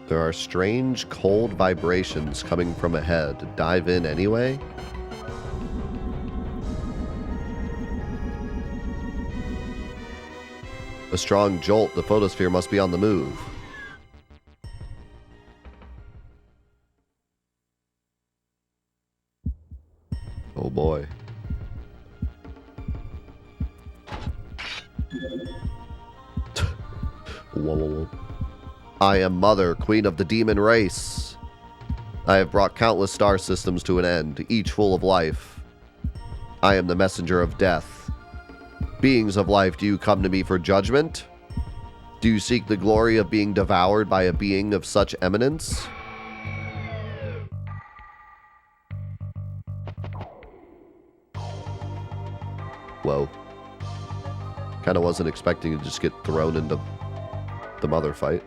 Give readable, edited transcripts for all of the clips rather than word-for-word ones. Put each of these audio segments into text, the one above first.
There are strange, cold vibrations coming from ahead. Dive in anyway? A strong jolt. The photosphere must be on the move. Oh boy. Whoa, whoa, whoa. I am Mother, Queen of the Demon Race. I have brought countless star systems to an end, each full of life. I am the messenger of death. Beings of life, do you come to me for judgment? Do you seek the glory of being devoured by a being of such eminence? Whoa. Kinda wasn't expecting to just get thrown into the mother fight.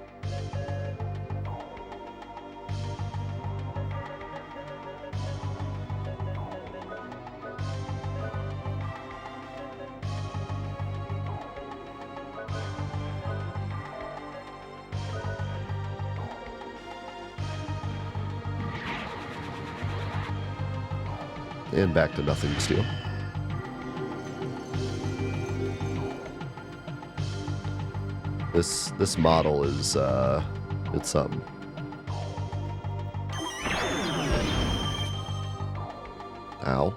And back to nothing to steal. This model is it's something. Ow.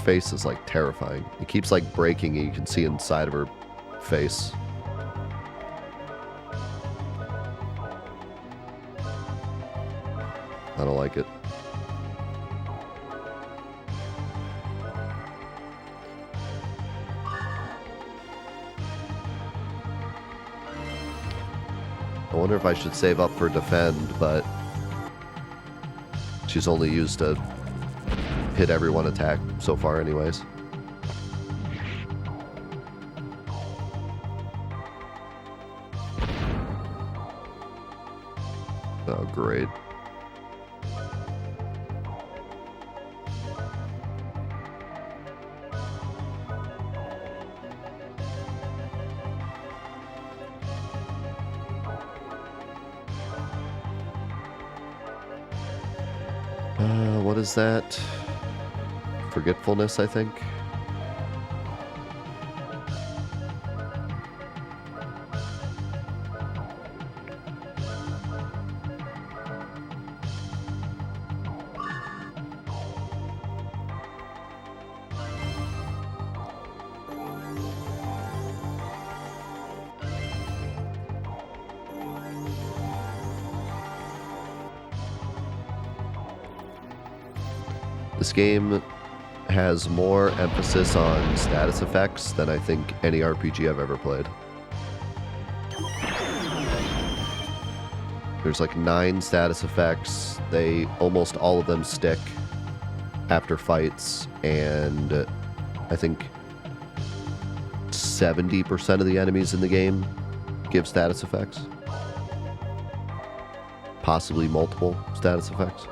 Face is like terrifying. It keeps like breaking and you can see inside of her face. I don't like it. I wonder if I should save up for defend, but she's only used to hit every one attack so far anyways. Oh, great. What is that? Forgetfulness, I think. This game has more emphasis on status effects than I think any RPG I've ever played. There's like 9 status effects. They almost all of them stick after fights, and I think 70% of the enemies in the game give status effects. Possibly multiple status effects.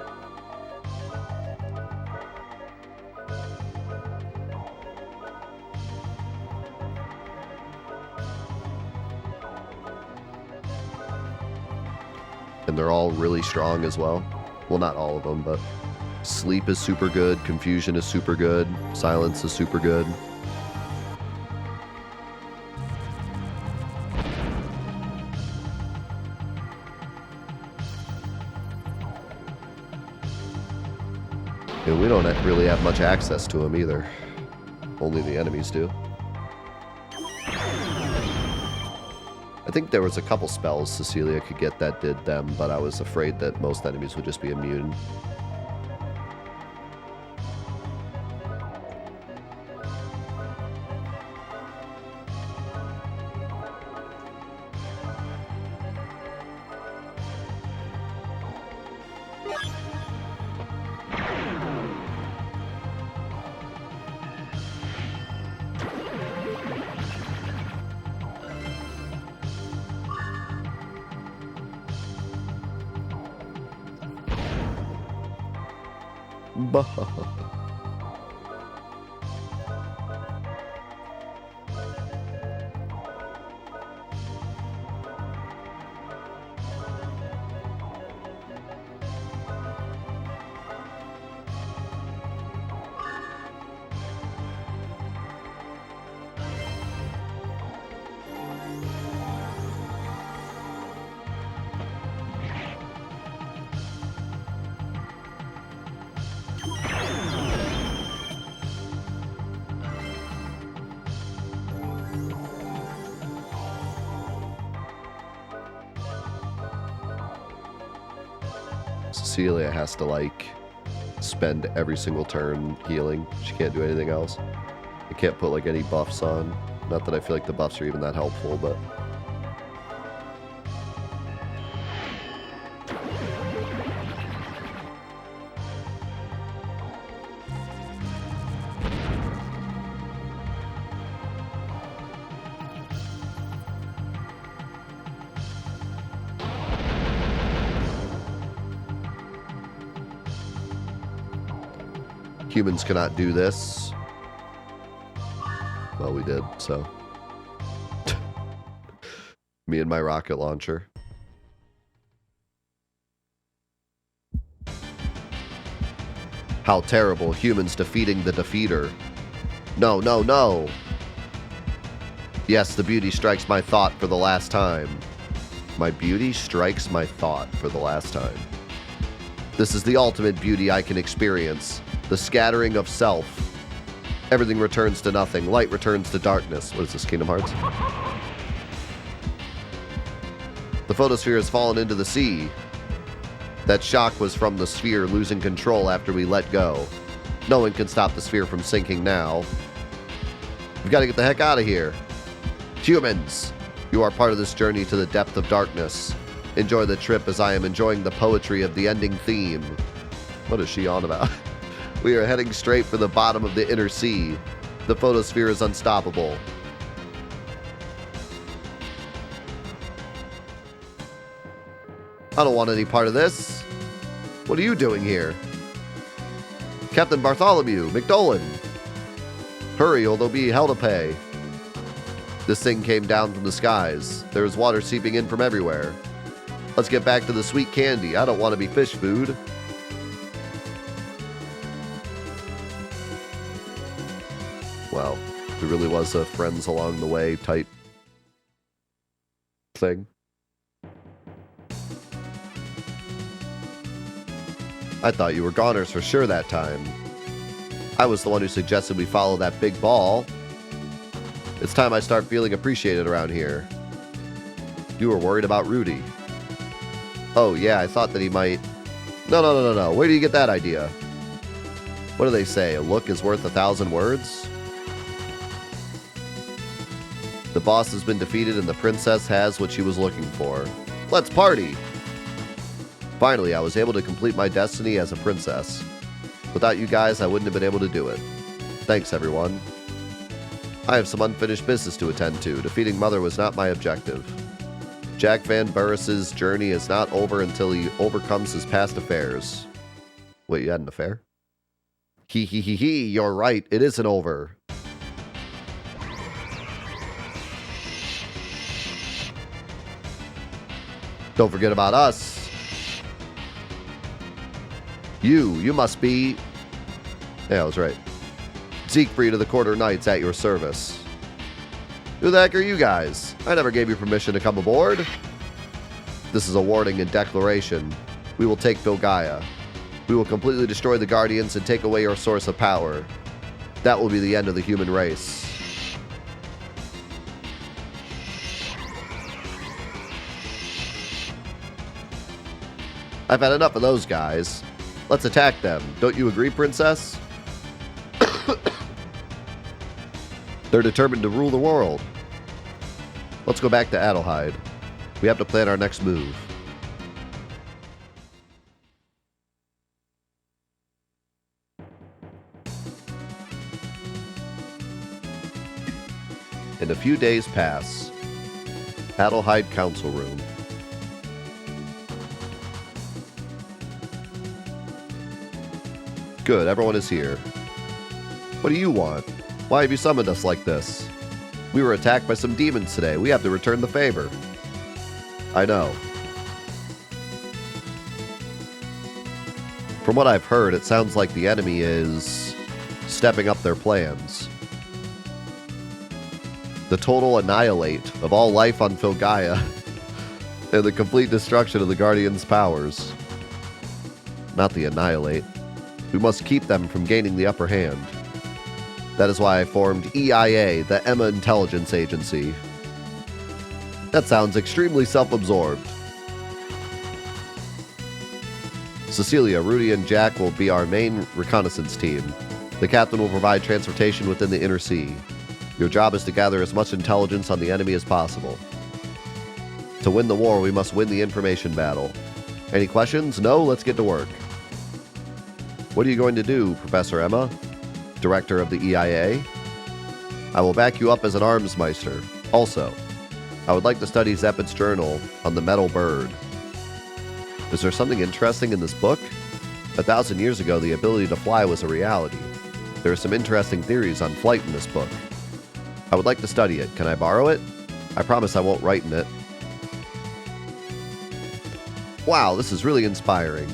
And they're all really strong as well. Well, not all of them, but sleep is super good, confusion is super good, silence is super good. And we don't really have much access to them either. Only the enemies do. I think there was a couple spells Cecilia could get that did them, but I was afraid that most enemies would just be immune. Cecilia has to, like, spend every single turn healing. She can't do anything else. I can't put, like, any buffs on. Not that I feel like the buffs are even that helpful, but... Humans cannot do this. Well, we did, so. Me and my rocket launcher. How terrible, humans defeating the defeater. No, no, no. Yes, the beauty strikes my thought for the last time. My beauty strikes my thought for the last time. This is the ultimate beauty I can experience. The scattering of self. Everything returns to nothing. Light returns to darkness. What is this, Kingdom Hearts? The photosphere has fallen into the sea. That shock was from the sphere losing control after we let go. No one can stop the sphere from sinking now. We've got to get the heck out of here. Humans, you are part of this journey to the depth of darkness. Enjoy the trip as I am enjoying the poetry of the ending theme. What is she on about? We are heading straight for the bottom of the inner sea. The photosphere is unstoppable. I don't want any part of this. What are you doing here? Captain Bartholomew, McDolan. Hurry, or there'll be hell to pay. This thing came down from the skies. There is water seeping in from everywhere. Let's get back to the sweet candy. I don't want to be fish food. Wow, it really was a friends along the way type thing. I thought you were goners for sure that time. I was the one who suggested we follow that big ball. It's time I start feeling appreciated around here. You were worried about Rudy. Oh yeah, I thought that he might... No. Where do you get that idea? What do they say? A look is worth 1,000 words? The boss has been defeated and the princess has what she was looking for. Let's party! Finally, I was able to complete my destiny as a princess. Without you guys, I wouldn't have been able to do it. Thanks, everyone. I have some unfinished business to attend to. Defeating Mother was not my objective. Jack Van Burris's journey is not over until he overcomes his past affairs. Wait, you had an affair? He, you're right. It isn't over. Don't forget about us. You must be... Yeah, I was right. Siegfried of the Quarter Knights at your service. Who the heck are you guys? I never gave you permission to come aboard. This is a warning and declaration. We will take Bilgaia. We will completely destroy the Guardians and take away your source of power. That will be the end of the human race. I've had enough of those guys. Let's attack them. Don't you agree, Princess? They're determined to rule the world. Let's go back to Adelheid. We have to plan our next move. And a few days pass. Adelheid Council Room. Good, everyone is here. What do you want? Why have you summoned us like this? We were attacked by some demons today. We have to return the favor. I know. From what I've heard, it sounds like the enemy is stepping up their plans. The total annihilate of all life on Filgaia and the complete destruction of the Guardians' powers. Not the annihilate. We must keep them from gaining the upper hand. That is why I formed EIA, the Emma Intelligence Agency. That sounds extremely self-absorbed. Cecilia, Rudy, and Jack will be our main reconnaissance team. The captain will provide transportation within the inner sea. Your job is to gather as much intelligence on the enemy as possible. To win the war, we must win the information battle. Any questions? No? Let's get to work. What are you going to do, Professor Emma? Director of the EIA? I will back you up as an armsmeister. Also, I would like to study Zepid's journal on the metal bird. Is there something interesting in this book? 1,000 years ago, the ability to fly was a reality. There are some interesting theories on flight in this book. I would like to study it. Can I borrow it? I promise I won't write in it. Wow, this is really inspiring.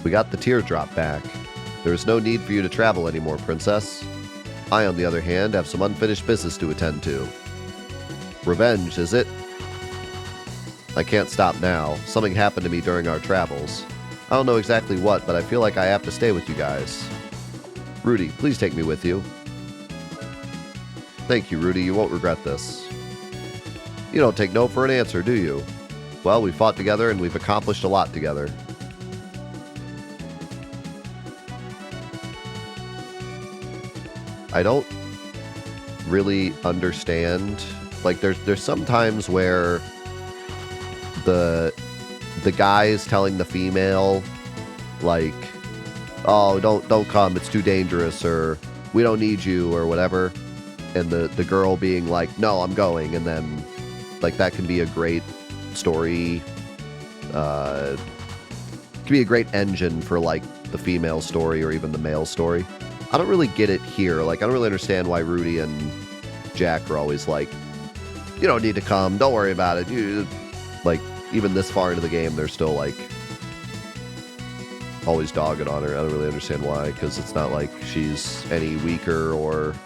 We got the teardrop back. There is no need for you to travel anymore, Princess. I, on the other hand, have some unfinished business to attend to. Revenge, is it? I can't stop now. Something happened to me during our travels. I don't know exactly what, but I feel like I have to stay with you guys. Rudy, please take me with you. Thank you, Rudy. You won't regret this. You don't take no for an answer, do you? Well, we fought together and we've accomplished a lot together. I don't really understand. Like, there's some times where the guy is telling the female, like, oh, don't come, it's too dangerous, or we don't need you, or whatever. And the girl being like, no, I'm going. And then, like, that can be a great story. Can be a great engine for, like, the female story or even the male story. I don't really get it here. Like, I don't really understand why Rudy and Jack are always like, you don't need to come, don't worry about it. You, like, even this far into the game, they're still, like, always dogging on her. I don't really understand why, because it's not like she's any weaker or...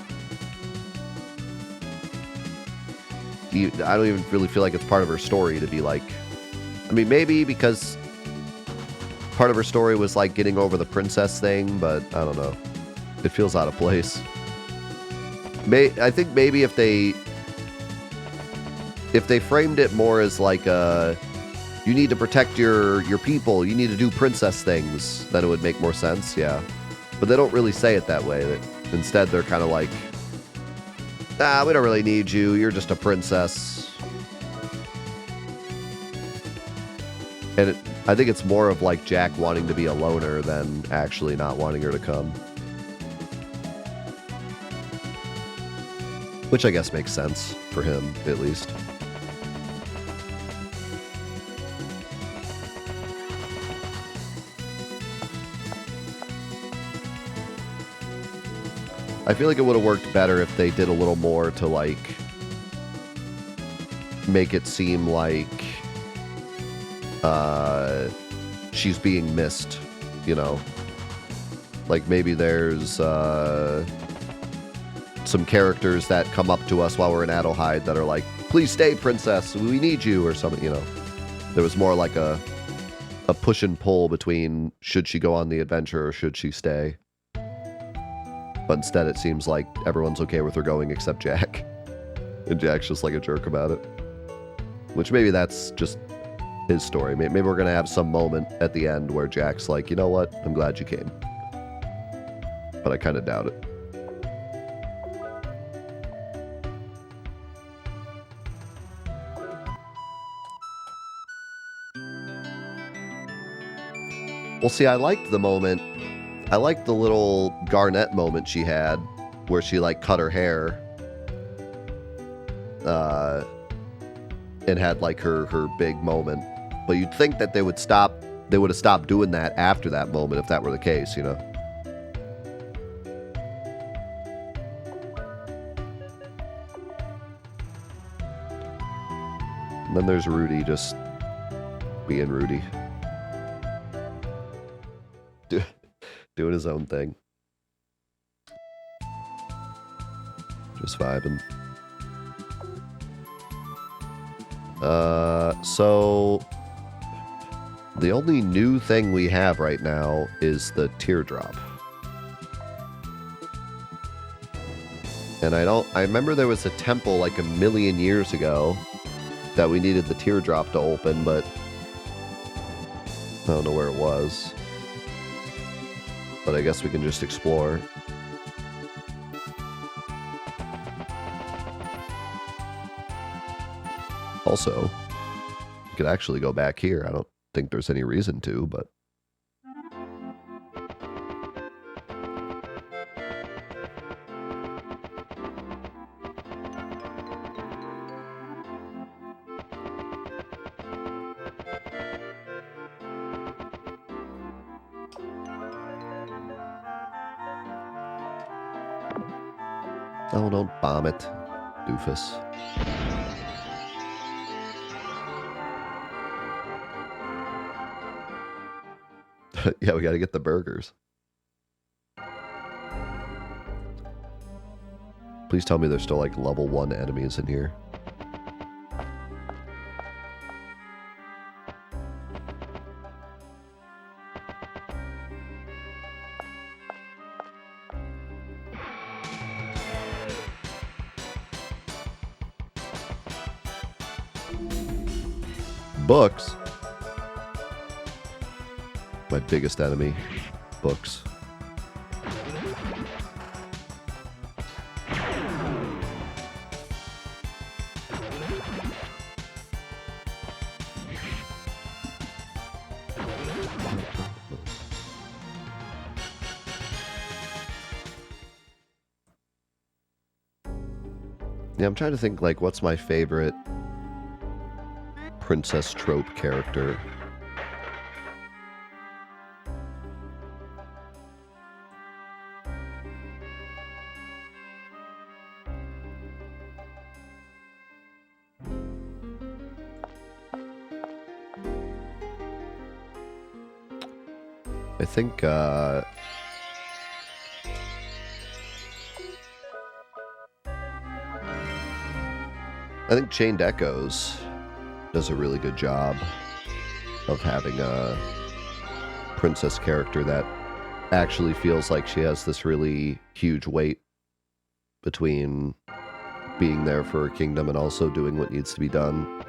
I don't even really feel like it's part of her story to be like... I mean, maybe because part of her story was, like, getting over the princess thing, but I don't know. It feels out of place. I think maybe if they framed it more as like you need to protect your people, you need to do princess things, then it would make more sense, yeah. But they don't really say it that way. Instead, they're kind of like, we don't really need you, you're just a princess. And I think it's more of like Jack wanting to be a loner than actually not wanting her to come. Which I guess makes sense for him, at least. I feel like it would have worked better if they did a little more to, like, make it seem like she's being missed, you know? Like, maybe there's some characters that come up to us while we're in Adelheid that are like, please stay, princess, we need you, or something, you know. There was more like a push and pull between should she go on the adventure or should she stay. But instead it seems like everyone's okay with her going except Jack. And Jack's just like a jerk about it. Which maybe that's just his story. Maybe we're going to have some moment at the end where Jack's like, you know what, I'm glad you came. But I kind of doubt it. Well, see, I liked the moment. I liked the little Garnet moment she had where she, like, cut her hair. And had, like, her big moment. But you'd think that they would have stopped doing that after that moment if that were the case, you know? And then there's Rudy just being Rudy. Doing his own thing. Just vibing. So the only new thing we have right now is the teardrop. And I remember there was a temple like a million years ago that we needed the teardrop to open, but I don't know where it was. But I guess we can just explore. Also, you could actually go back here. I don't think there's any reason to, but... Oh, don't bomb it, doofus. Yeah, we gotta get the burgers. Please tell me there's still like level 1 enemies in here. Books. My biggest enemy. Books. Yeah, I'm trying to think, like, what's my favorite princess trope character? I think, Chained Echoes does a really good job of having a princess character that actually feels like she has this really huge weight between being there for her kingdom and also doing what needs to be done.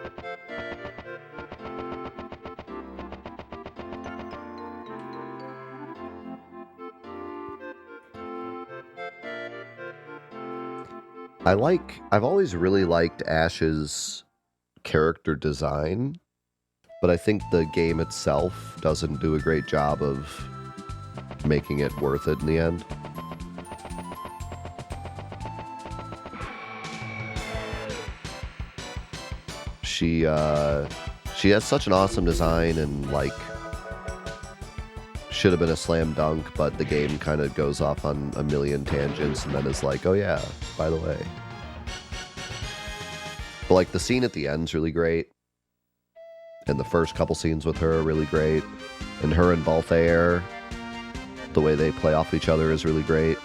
I've always really liked Ash's character design, but I think the game itself doesn't do a great job of making it worth it in the end. She has such an awesome design and, like, should have been a slam dunk, but the game kind of goes off on a million tangents and then is like, oh yeah, by the way. But, like, the scene at the end's really great. And the first couple scenes with her are really great. And her and Balthair, the way they play off each other is really great.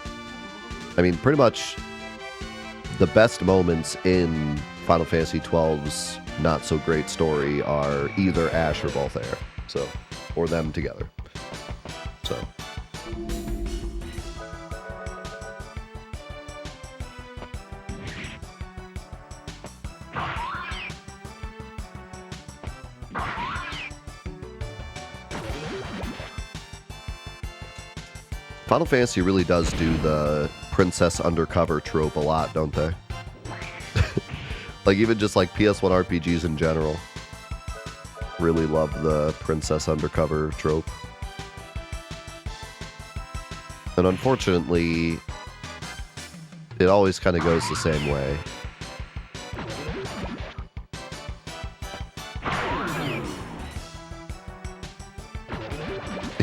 I mean, pretty much the best moments in Final Fantasy XII's not-so-great story are either Ash or Balthair. So, or them together. So... Final Fantasy really does do the princess undercover trope a lot, don't they? Like, even just like PS1 RPGs in general really love the princess undercover trope. And unfortunately, it always kind of goes the same way.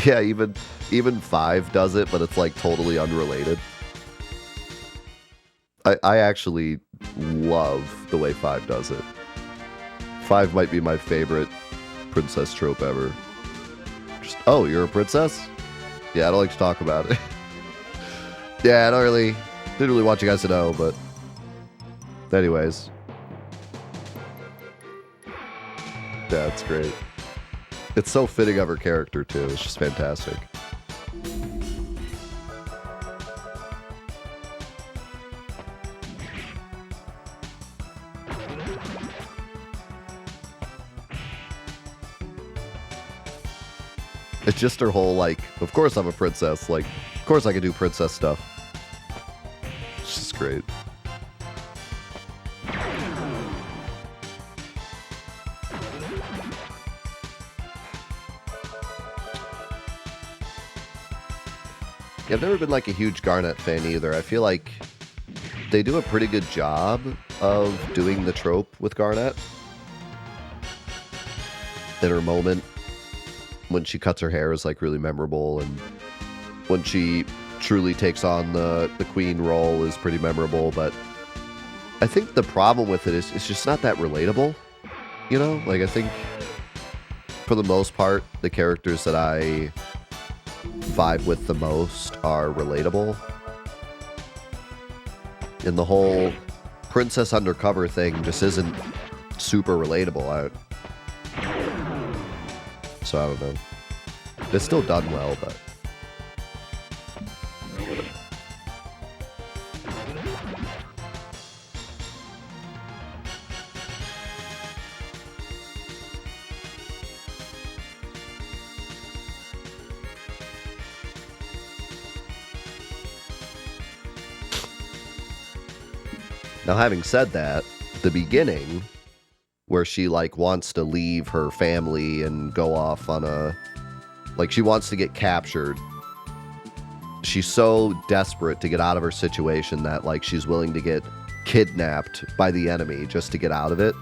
Yeah, even 5 does it, but it's like totally unrelated. I actually love the way 5 does it. 5 might be my favorite princess trope ever. Just, oh, you're a princess? Yeah, I don't like to talk about it. Yeah, didn't really want you guys to know, but anyways. Yeah, it's great. It's so fitting of her character, too. It's just fantastic. It's just her whole, like, of course I'm a princess. Like, of course I can do princess stuff. It's just great. Yeah, I've never been, like, a huge Garnet fan either. I feel like they do a pretty good job of doing the trope with Garnet. In her moment when she cuts her hair is like really memorable, and when she truly takes on the queen role is pretty memorable. But I think the problem with it is it's just not that relatable, you know? Like, I think for the most part the characters that I vibe with the most are relatable, and the whole princess undercover thing just isn't super relatable. So I don't know. It's still done well, but... Now, having said that, the beginning, where she, like, wants to leave her family and go off on a... Like, she wants to get captured. She's so desperate to get out of her situation that, like, she's willing to get kidnapped by the enemy just to get out of it.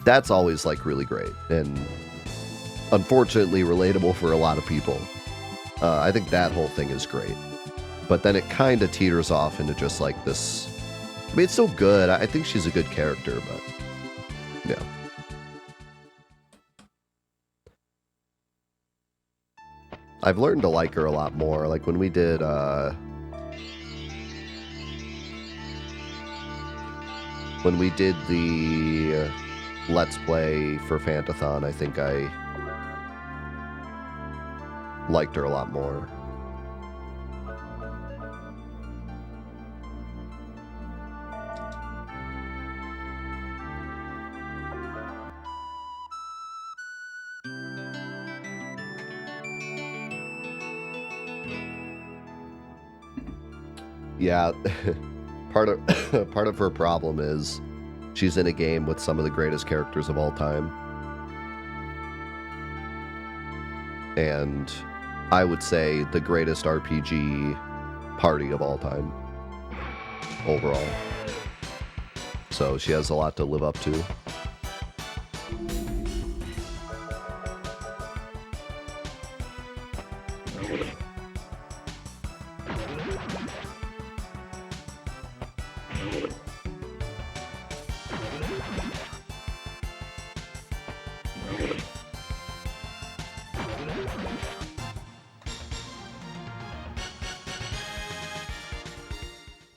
That's always, like, really great. And unfortunately relatable for a lot of people. I think that whole thing is great. But then it kind of teeters off into just, like, this... I mean, it's still good. I think she's a good character, but... Yeah. I've learned to like her a lot more. Like, when we did, the Let's Play for Fantathon, I think I liked her a lot more. Yeah, part of her problem is she's in a game with some of the greatest characters of all time. And I would say the greatest RPG party of all time, overall. So she has a lot to live up to.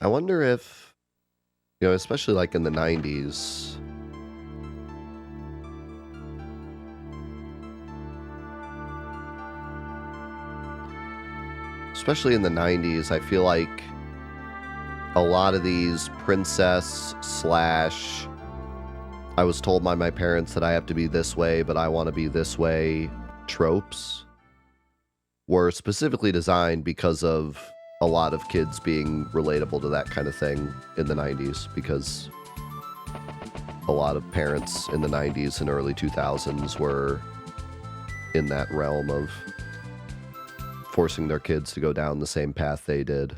I wonder if, you know, especially like in the 90s, I feel like a lot of these princess slash I was told by my parents that I have to be this way, but I want to be this way tropes were specifically designed because of a lot of kids being relatable to that kind of thing in the 90s, because a lot of parents in the 90s and early 2000s were in that realm of forcing their kids to go down the same path they did.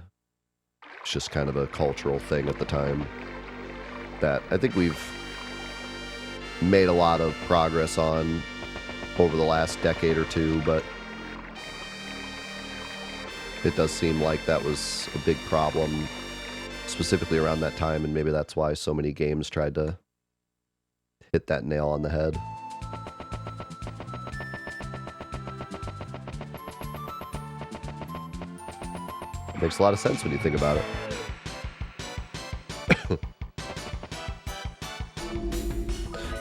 It's just kind of a cultural thing at the time that I think we've made a lot of progress on over the last decade or two, but it does seem like that was a big problem, specifically around that time, and maybe that's why so many games tried to hit that nail on the head. Makes a lot of sense when you think about it.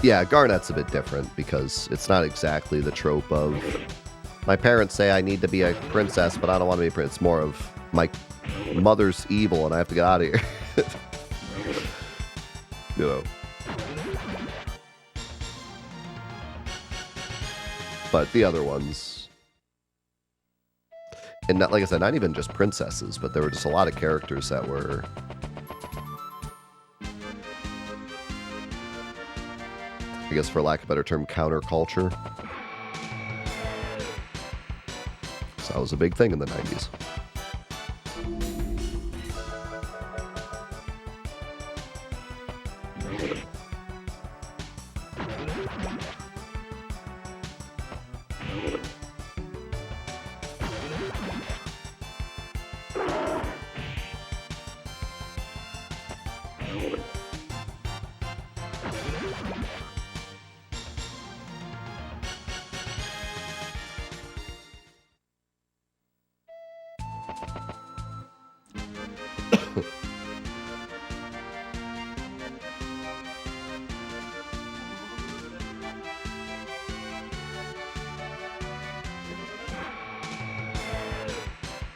Yeah, Garnet's a bit different because it's not exactly the trope of my parents say I need to be a princess, but I don't want to be a prince. It's more of my mother's evil and I have to get out of here. You know. But the other ones, and not, like I said, not even just princesses, but there were just a lot of characters that were I guess for lack of a better term, counterculture. So that was a big thing in the 90s.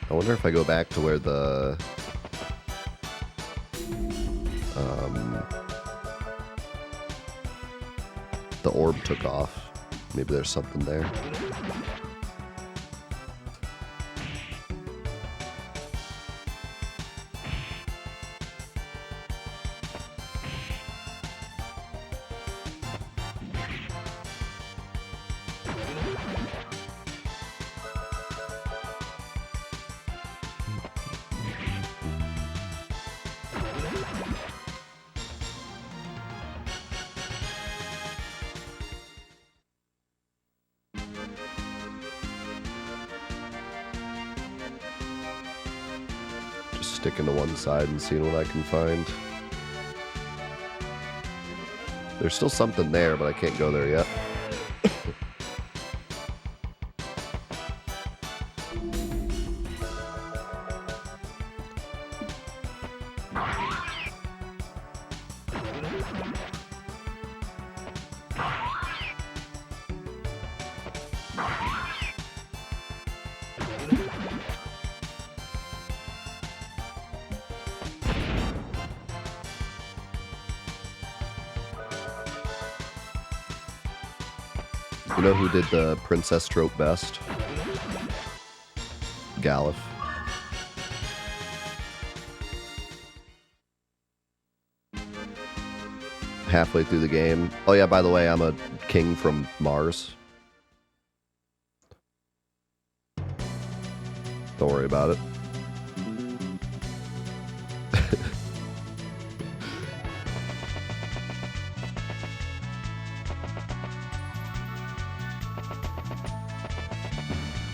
I wonder if I go back to where the orb took off. Maybe there's something there. Sticking to one side and seeing what I can find. There's still something there, but I can't go there yet. You know who did the princess trope best? Galif. Halfway through the game. Oh yeah, by the way, I'm a king from Mars. Don't worry about it.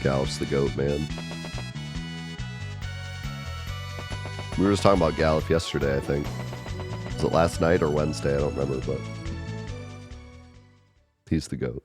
Galif's the goat, man. We were just talking about Galif yesterday, I think. Was it last night or Wednesday? I don't remember, but he's the goat.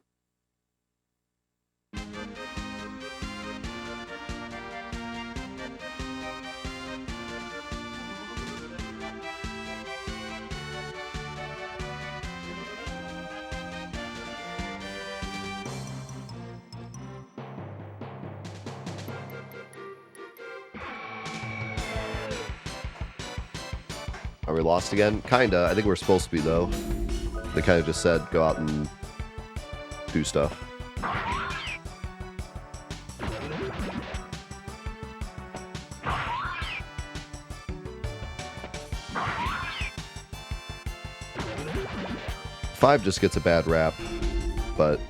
Are we lost again? Kinda. I think we're supposed to be, though. They kind of just said, go out and do stuff. Five just gets a bad rap, but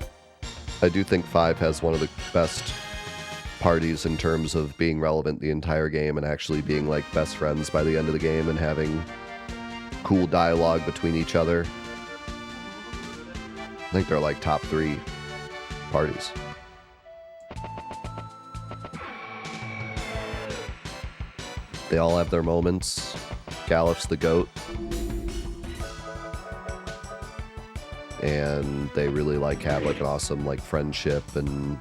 I do think 5 has one of the best parties in terms of being relevant the entire game and actually being like best friends by the end of the game and having cool dialogue between each other. I think they're like top 3 parties. They all have their moments. Gallif's the GOAT. And they really like have like an awesome like friendship, and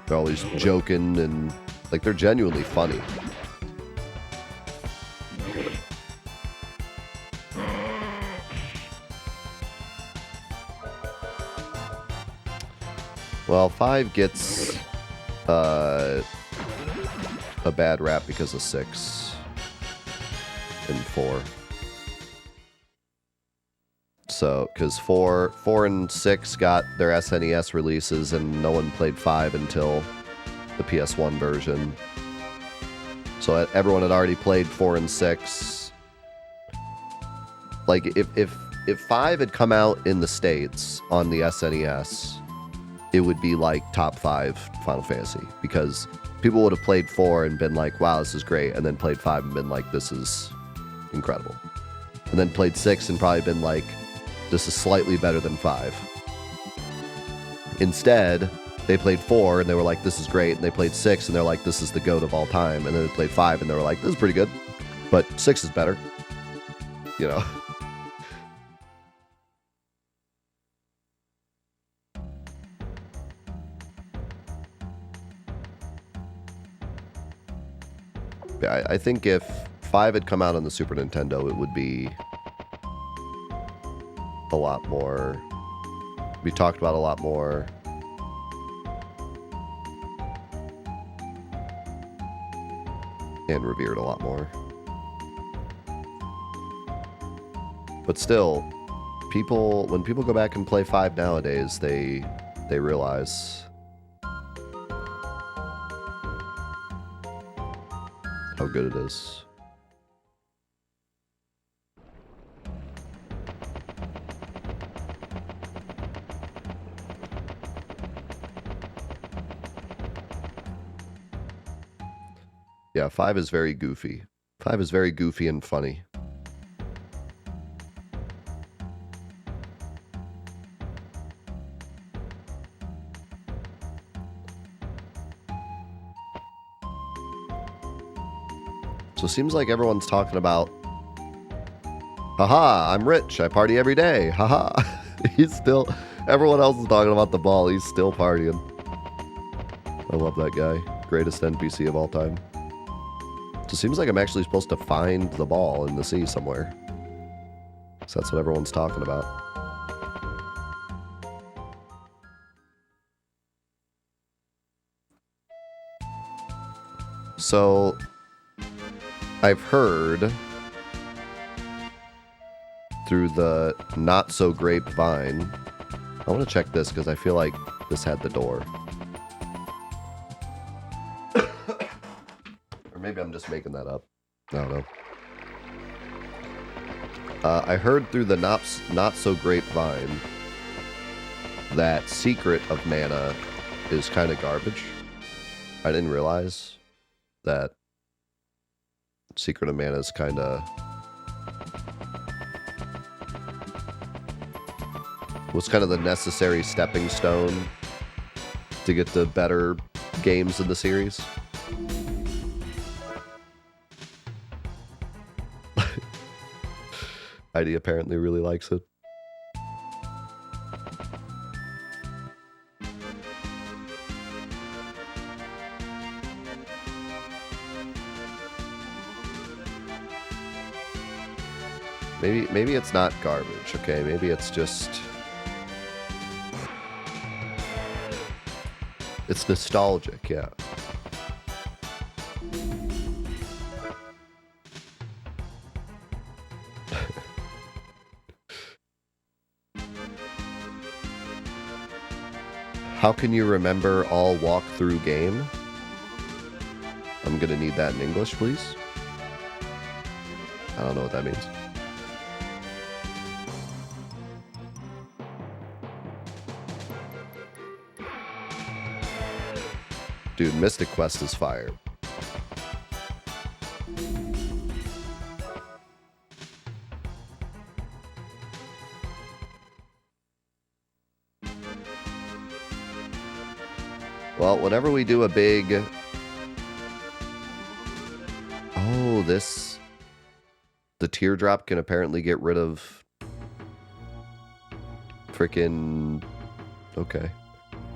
they're always joking, and like they're genuinely funny. Well, 5 gets a bad rap because of 6 and 4. So, because 4 and 6 got their SNES releases, and no one played 5 until the PS1 version. So everyone had already played 4 and 6. Like, if 5 had come out in the States on the SNES, it would be like top 5 Final Fantasy, because people would have played 4 and been like, wow, this is great, and then played 5 and been like, this is incredible. And then played 6 and probably been like, this is slightly better than 5. Instead, they played 4 and they were like, this is great, and they played 6 and they're like, this is the GOAT of all time, and then they played 5 and they were like, this is pretty good, but 6 is better. You know? Yeah, I think if 5 had come out on the Super Nintendo, it would be a lot more, be talked about a lot more. And revered a lot more. But still, when people go back and play 5 nowadays, they realize how good it is. Yeah, 5 is very goofy. 5 is very goofy and funny. So it seems like everyone's talking about, haha, I'm rich, I party every day, haha. Everyone else is talking about the ball, he's still partying. I love that guy. Greatest NPC of all time. So it seems like I'm actually supposed to find the ball in the sea somewhere. So that's what everyone's talking about. So I've heard through the not so grapevine. I want to check this because I feel like this had the door. Or maybe I'm just making that up. I don't know. I heard through the not so grapevine that Secret of Mana is kind of garbage. I didn't realize that Secret of Mana is kind of was kind of the necessary stepping stone to get to better games in the series. Heidi apparently really likes it. Maybe it's not garbage, okay? Maybe it's just... It's nostalgic, yeah. How can you remember all walkthrough game? I'm gonna need that in English, please. I don't know what that means. Dude, Mystic Quest is fire. Well, whenever we do a big... Oh, Oh, the teardrop can apparently get rid of freaking... Okay.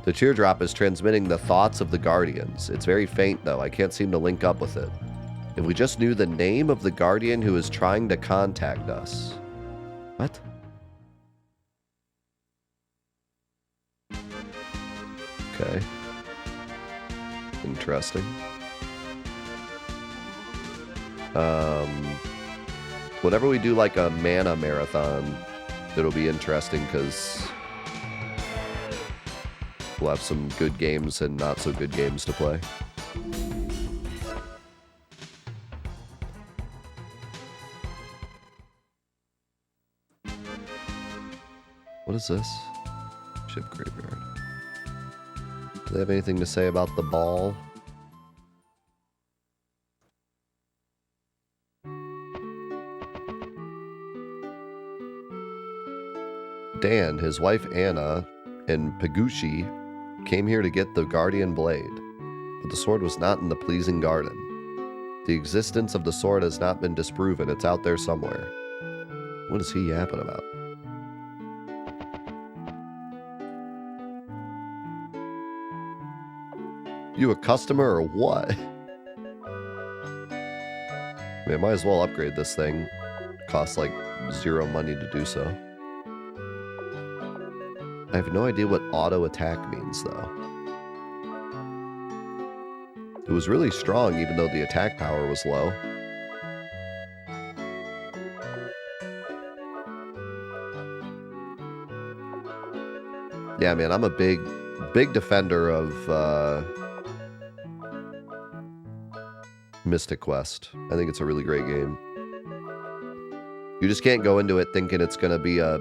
The teardrop is transmitting the thoughts of the Guardians. It's very faint, though. I can't seem to link up with it. If we just knew the name of the Guardian who is trying to contact us. What? Okay. Interesting. Whenever we do like a mana marathon, it'll be interesting because we'll have some good games and not so good games to play. What is this? Ship graveyard. Do they have anything to say about the ball? Dan, his wife Anna, and Paguchi came here to get the Guardian Blade, but the sword was not in the pleasing garden. The existence of the sword has not been disproven. It's out there somewhere. What is he yapping about? You a customer or what? I mean, I might as well upgrade this thing. Costs like 0 money to do so. I have no idea what auto attack means, though. It was really strong, even though the attack power was low. Yeah, man, I'm a big defender of Mystic Quest. I think it's a really great game. You just can't go into it thinking it's going to be a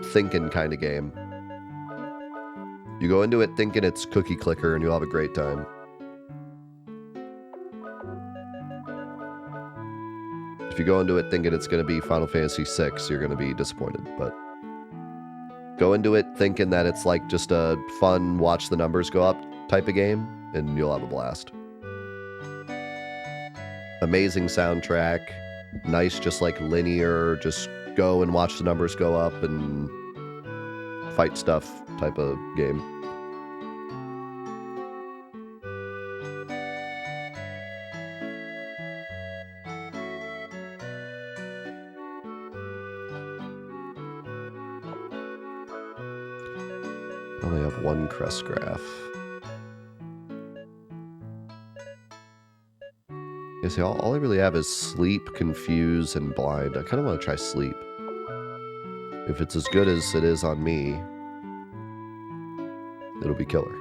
thinking kind of game. You go into it thinking it's cookie clicker and you'll have a great time. If you go into it thinking it's going to be Final Fantasy VI, you're going to be disappointed. But go into it thinking that it's like just a fun watch the numbers go up type of game and you'll have a blast. Amazing soundtrack. Nice, just like linear, just go and watch the numbers go up and fight stuff type of game. I only have one crest graph. Yeah, see, all I really have is sleep, confuse, and blind. I kind of want to try sleep. If it's as good as it is on me, it'll be killer.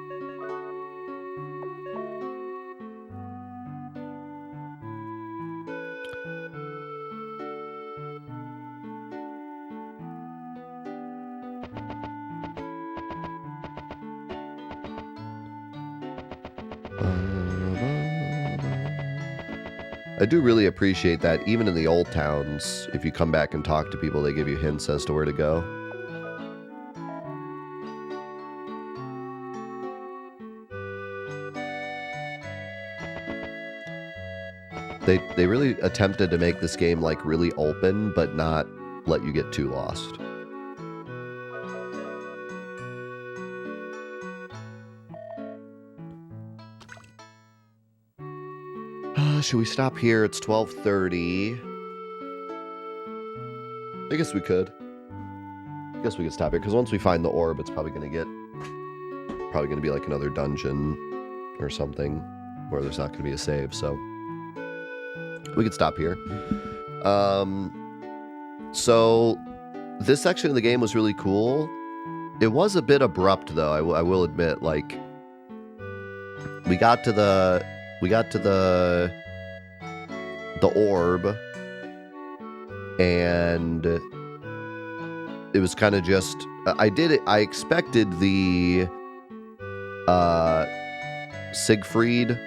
I do really appreciate that even in the old towns, if you come back and talk to people, they give you hints as to where to go. They really attempted to make this game like really open, but not let you get too lost. Should we stop here? It's 12:30. I guess we could. I guess we could stop here, because once we find the orb, it's probably going to be like another dungeon or something where there's not going to be a save, so we could stop here. So this section of the game was really cool. It was a bit abrupt, though, I will admit. Like, we got to the orb, and it was kind of just, I expected the Siegfried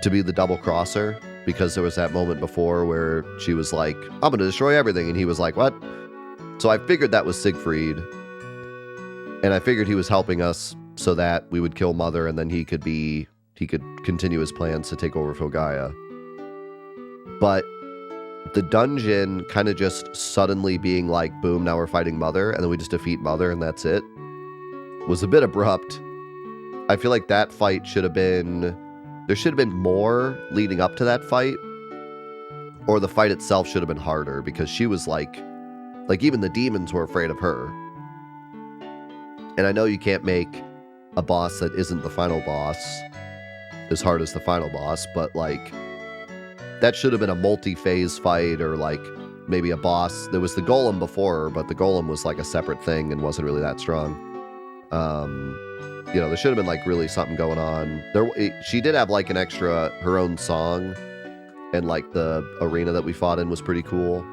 to be the double crosser, because there was that moment before where she was like, I'm gonna destroy everything, and he was like, what? So I figured that was Siegfried, and I figured he was helping us so that we would kill Mother, and then he could continue his plans to take over Filgaia. But the dungeon kind of just suddenly being like, boom, now we're fighting Mother, and then we just defeat Mother, and that's it, was a bit abrupt. I feel like that fight should have been... There should have been more leading up to that fight, or the fight itself should have been harder, because she was like even the demons were afraid of her. And I know you can't make a boss that isn't the final boss as hard as the final boss, but like that should have been a multi-phase fight, or like maybe a boss. There was the golem before, but the golem was like a separate thing and wasn't really that strong. You know, there should have been like really something going on. She did have like an extra, her own song, and like the arena that we fought in was pretty cool.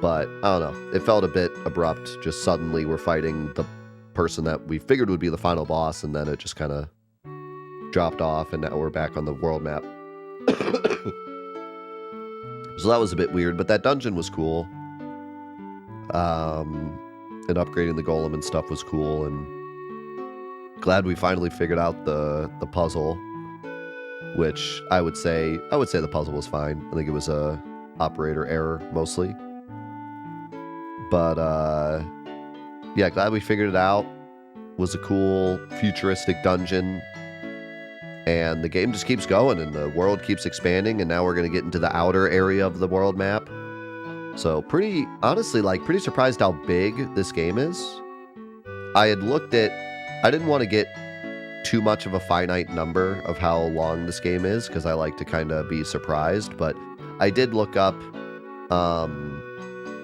But I don't know, it felt a bit abrupt. Just suddenly we're fighting the person that we figured would be the final boss, and then it just kind of dropped off, and now we're back on the world map. So that was a bit weird, but that dungeon was cool. And upgrading the golem and stuff was cool, and glad we finally figured out the puzzle, which I would say the puzzle was fine. I think it was a operator error mostly. But yeah, glad we figured it out. Was a cool futuristic dungeon. And the game just keeps going, and the world keeps expanding, and now we're going to get into the outer area of the world map. So honestly, pretty surprised how big this game is. I didn't want to get too much of a finite number of how long this game is, because I like to kind of be surprised, but I did look up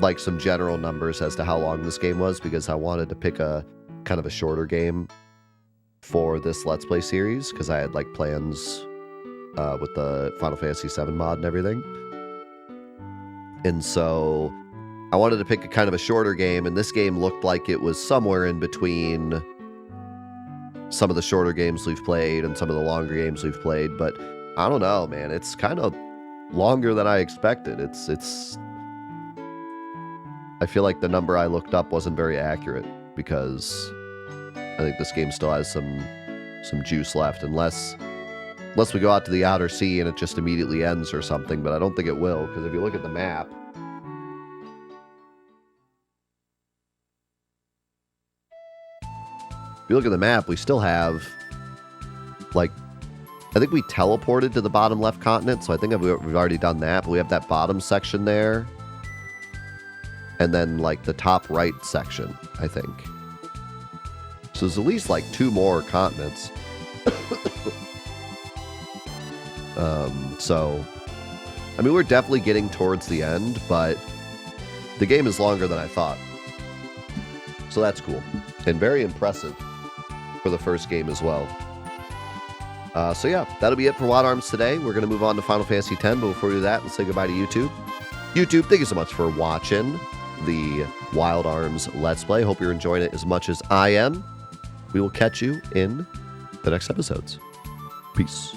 like some general numbers as to how long this game was, because I wanted to pick a kind of a shorter game for this Let's Play series, because I had like plans with the Final Fantasy VII mod and everything. And so I wanted to pick a kind of a shorter game, and this game looked like it was somewhere in between some of the shorter games we've played and some of the longer games we've played. But I don't know, man, it's kind of longer than I expected. I feel like the number I looked up wasn't very accurate, because I think this game still has some juice left, unless we go out to the outer sea and it just immediately ends or something, but I don't think it will, because if you look at the map, we still have, like, I think we teleported to the bottom left continent, so I think we've already done that, but we have that bottom section there, and then, like, the top right section, I think. So there's at least, like, 2 more continents. So, I mean, we're definitely getting towards the end, but the game is longer than I thought. So that's cool. And very impressive for the first game as well. So yeah, that'll be it for Wild Arms today. We're going to move on to Final Fantasy X, but before we do that, let's say goodbye to YouTube. YouTube, thank you so much for watching the Wild Arms Let's Play. Hope you're enjoying it as much as I am. We will catch you in the next episodes. Peace.